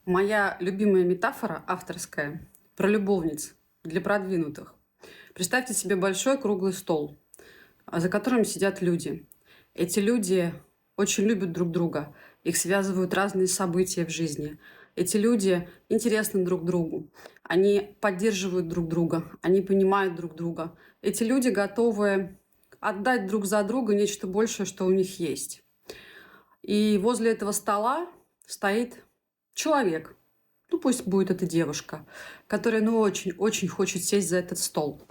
Моя любимая метафора авторская про любовниц для продвинутых. Представьте себе большой круглый стол, за которым сидят люди. Эти люди очень любят друг друга. Их связывают разные события в жизни. Эти люди интересны друг другу. Они поддерживают друг друга. Они понимают друг друга. Эти люди готовы отдать друг за друга нечто большее, что у них есть. И возле этого стола стоит человек, ну пусть будет эта девушка, которая очень-очень хочет сесть за этот стол.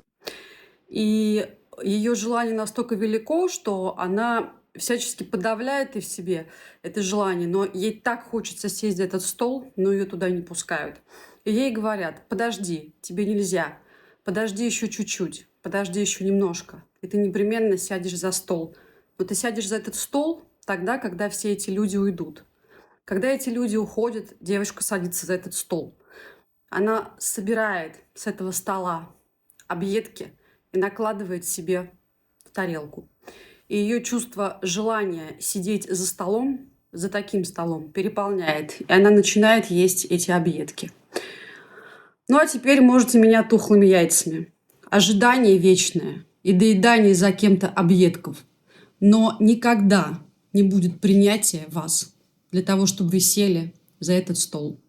И ее желание настолько велико, что она всячески подавляет и в себе это желание, но ей так хочется сесть за этот стол, но ее туда не пускают. И ей говорят: подожди, тебе нельзя, подожди еще чуть-чуть, подожди еще немножко, и ты непременно сядешь за стол. Но ты сядешь за этот стол тогда, когда все эти люди уйдут. Когда эти люди уходят, девушка садится за этот стол. Она собирает с этого стола объедки и накладывает себе в тарелку. И ее чувство желания сидеть за столом, за таким столом, переполняет. И она начинает есть эти объедки. Ну а теперь можете меня тухлыми яйцами. Ожидание вечное и доедание за кем-то объедков. Но никогда не будет принятия вас для того, чтобы вы сели за этот стол.